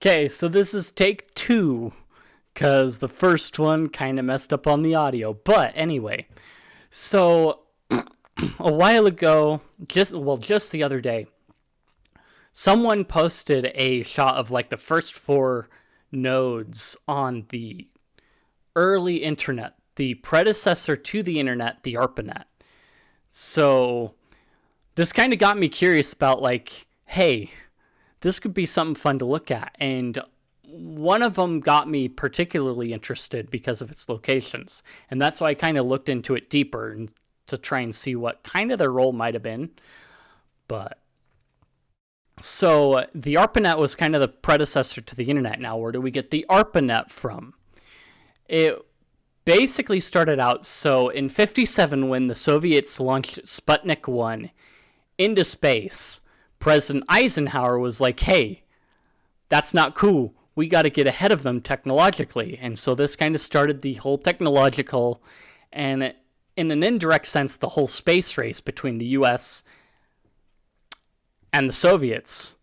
Okay, so this is take 2, because the first one kind of messed up on the audio. But anyway, so a while ago, just the other day, someone posted a shot of like the first 4 nodes on the early internet, the predecessor to the internet, the ARPANET. So this kind of got me curious about like, hey, this could be something fun to look at. And one of them got me particularly interested because of its locations. And that's why I kind of looked into it deeper and to try and see what kind of their role might have been. But so the ARPANET was kind of the predecessor to the internet. Now, where do we get the ARPANET from? It basically started out, so in 1957, when the Soviets launched Sputnik 1 into space, President Eisenhower was like, hey, that's not cool. We got to get ahead of them technologically. And so this kind of started the whole technological and, in an indirect sense, the whole space race between the US and the Soviets.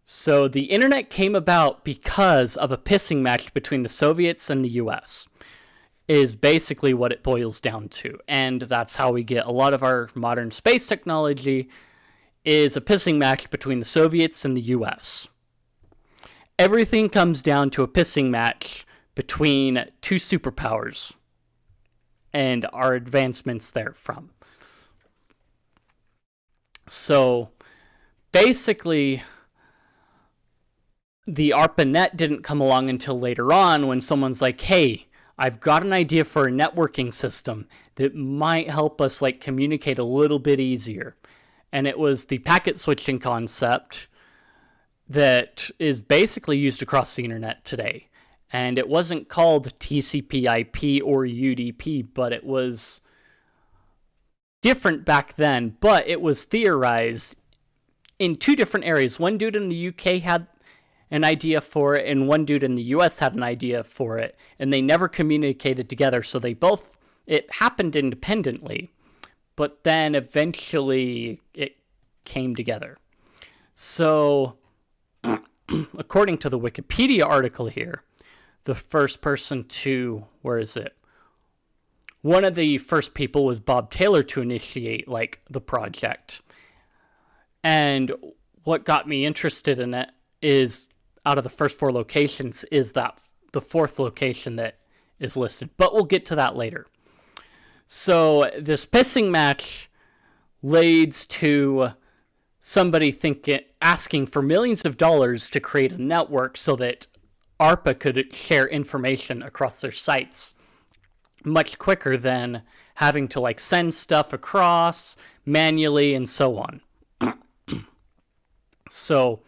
So the internet came about because of a pissing match between the Soviets and the US, is basically what it boils down to. And that's how we get a lot of our modern space technology, is a pissing match between the Soviets and the US. Everything comes down to a pissing match between 2 superpowers and our advancements therefrom. So basically, the ARPANET didn't come along until later on, when someone's like, hey, I've got an idea for a networking system that might help us like communicate a little bit easier. And it was the packet switching concept that is basically used across the internet today. And it wasn't called TCP/IP or UDP, but it was different back then. But it was theorized in 2 different areas. One dude in the UK had an idea for it, and one dude in the US had an idea for it, and they never communicated together, so it happened independently, but then eventually it came together. So, according to the Wikipedia article here, the first person to, one of the first people was Bob Taylor to initiate, like, the project. And what got me interested in it is, out of the first 4 locations, is that the 4th location that is listed. But we'll get to that later. So this pissing match leads to somebody asking for millions of dollars to create a network so that ARPA could share information across their sites much quicker than having to like send stuff across manually and so on. So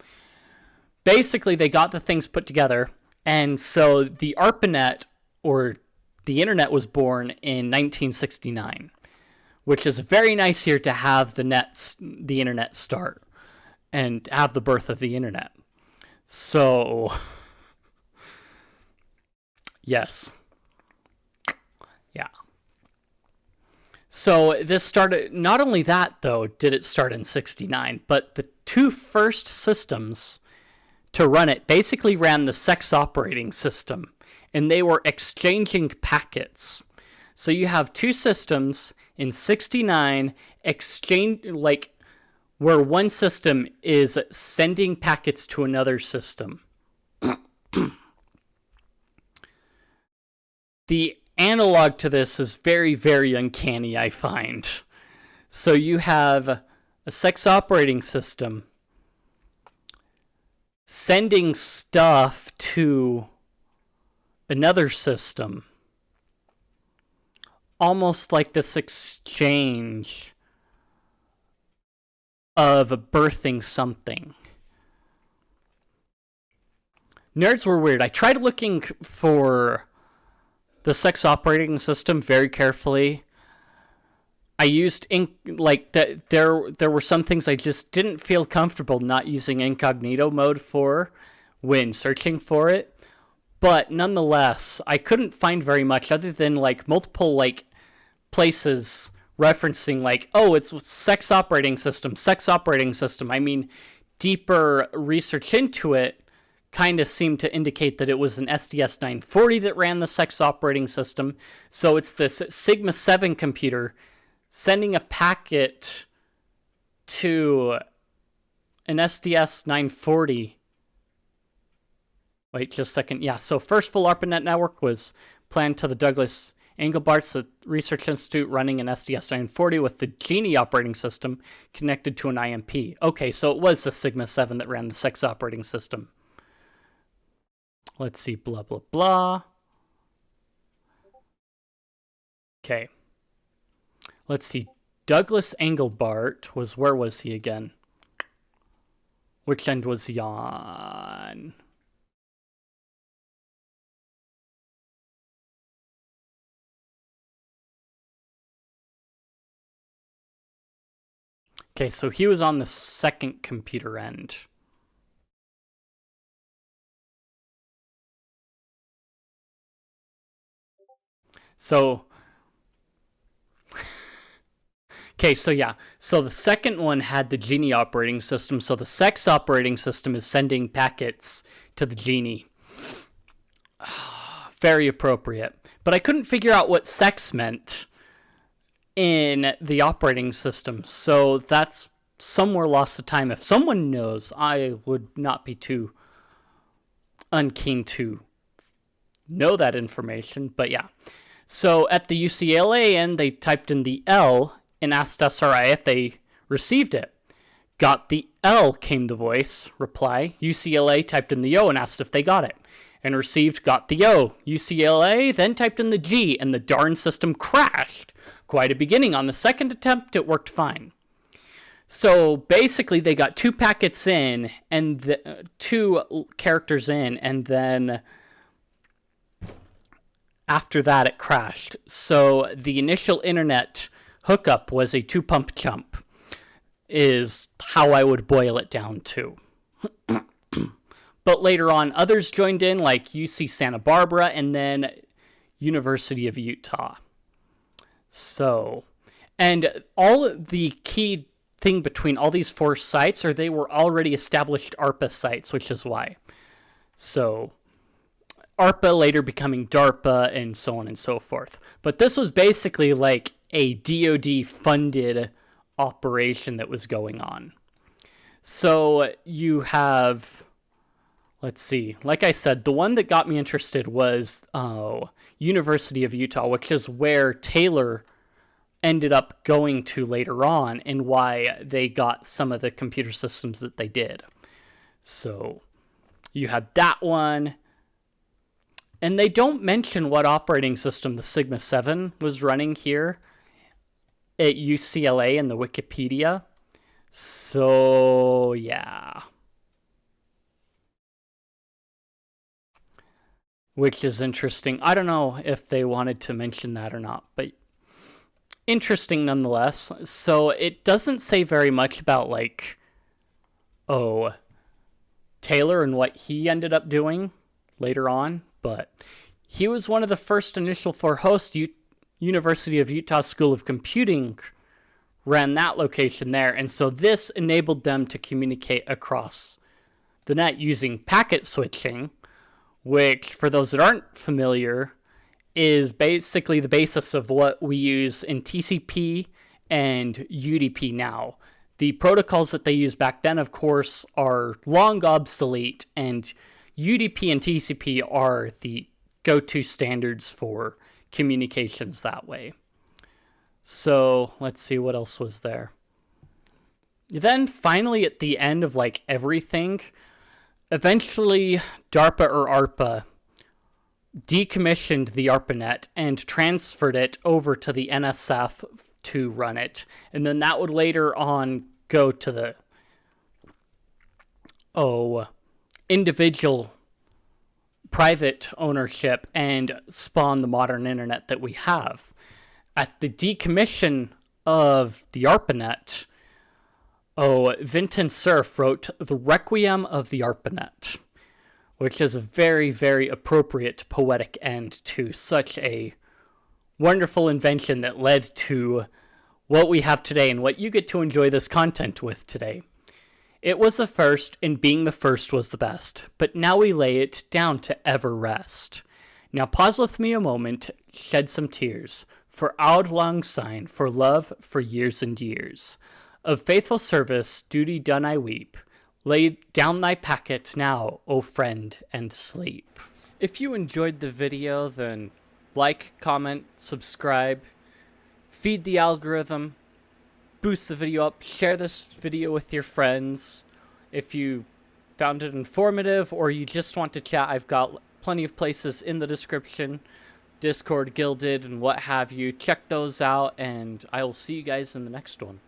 basically, they got the things put together, and so the ARPANET, or the internet, was born in 1969, which is a very nice year to have the internet start and have the birth of the internet. So, yes. Yeah. So this started, not only that though, did it start in 69, but the 2 first systems to run it basically ran the sex operating system, and they were exchanging packets. So you have 2 systems in 69 where one system is sending packets to another system. The analog to this is very, very uncanny, I find. So you have a sex operating system sending stuff to another system, almost like this exchange of birthing something. Nerds were weird. I tried looking for the sex operating system very carefully. I used there were some things I just didn't feel comfortable not using incognito mode for when searching for it. But nonetheless, I couldn't find very much other than like multiple like places referencing like, oh, it's sex operating system. I mean, deeper research into it kind of seemed to indicate that it was an SDS 940 that ran the SEX operating system. So it's this Sigma 7 computer sending a packet to an SDS 940. Wait just a second. Yeah, so first full ARPANET network was planned to the Douglas Engelbart's Research Institute, running an SDS 940 with the Genie operating system connected to an IMP. Okay, so it was the Sigma 7 that ran the SEX operating system. Let's see, blah, blah, blah. Okay. Let's see. Douglas Engelbart was, where was he again? Which end was he on? Okay, so he was on the second computer end. So, okay, so yeah. So the second one had the Genie operating system. So the SEX operating system is sending packets to the Genie. Very appropriate. But I couldn't figure out what SEX meant in the operating system. So that's somewhere lost of time. If someone knows, I would not be too unkeen to know that information. But yeah. So at the UCLA end, they typed in the L and asked SRI if they received it. Got the L, came the voice reply. UCLA typed in the O and asked if they got it. And received, got the O. UCLA then typed in the G, and the darn system crashed. Quite a beginning. On the second attempt, it worked fine. So basically, they got 2 packets in, and 2 characters in, and then after that, it crashed. So the initial internet hookup was a 2-pump jump, is how I would boil it down to. But later on, others joined in, like UC Santa Barbara and then University of Utah. So, and all the key thing between all these 4 sites are they were already established ARPA sites, which is why. So, ARPA later becoming DARPA and so on and so forth. But this was basically like a DoD-funded operation that was going on. So you have, let's see, like I said, the one that got me interested was University of Utah, which is where Taylor ended up going to later on and why they got some of the computer systems that they did. So you had that one. And they don't mention what operating system the Sigma 7 was running here at UCLA in the Wikipedia. So, yeah. Which is interesting. I don't know if they wanted to mention that or not, but interesting nonetheless. So, it doesn't say very much about, like, Taylor and what he ended up doing later on. But he was one of the first initial 4 hosts. University of Utah School of Computing ran that location there. And so this enabled them to communicate across the net using packet switching, which, for those that aren't familiar, is basically the basis of what we use in TCP and UDP now. The protocols that they used back then, of course, are long obsolete, and UDP and TCP are the go-to standards for communications that way. So let's see what else was there. Then finally at the end of like everything, eventually DARPA or ARPA decommissioned the ARPANET and transferred it over to the NSF to run it. And then that would later on go to the individual private ownership and spawn the modern internet that we have. At the decommission of the ARPANET, Vinton Cerf wrote The Requiem of the ARPANET, which is a very, very appropriate poetic end to such a wonderful invention that led to what we have today and what you get to enjoy this content with today. It was the first, and being the first was the best, but now we lay it down to ever rest. Now pause with me a moment, shed some tears, for auld lang syne, for love, for years and years. Of faithful service, duty done I weep. Lay down thy packet now, O friend, and sleep. If you enjoyed the video, then like, comment, subscribe, feed the algorithm, boost the video up, share this video with your friends. If you found it informative or you just want to chat, I've got plenty of places in the description, Discord, Guilded, and what have you. Check those out, and I will see you guys in the next one.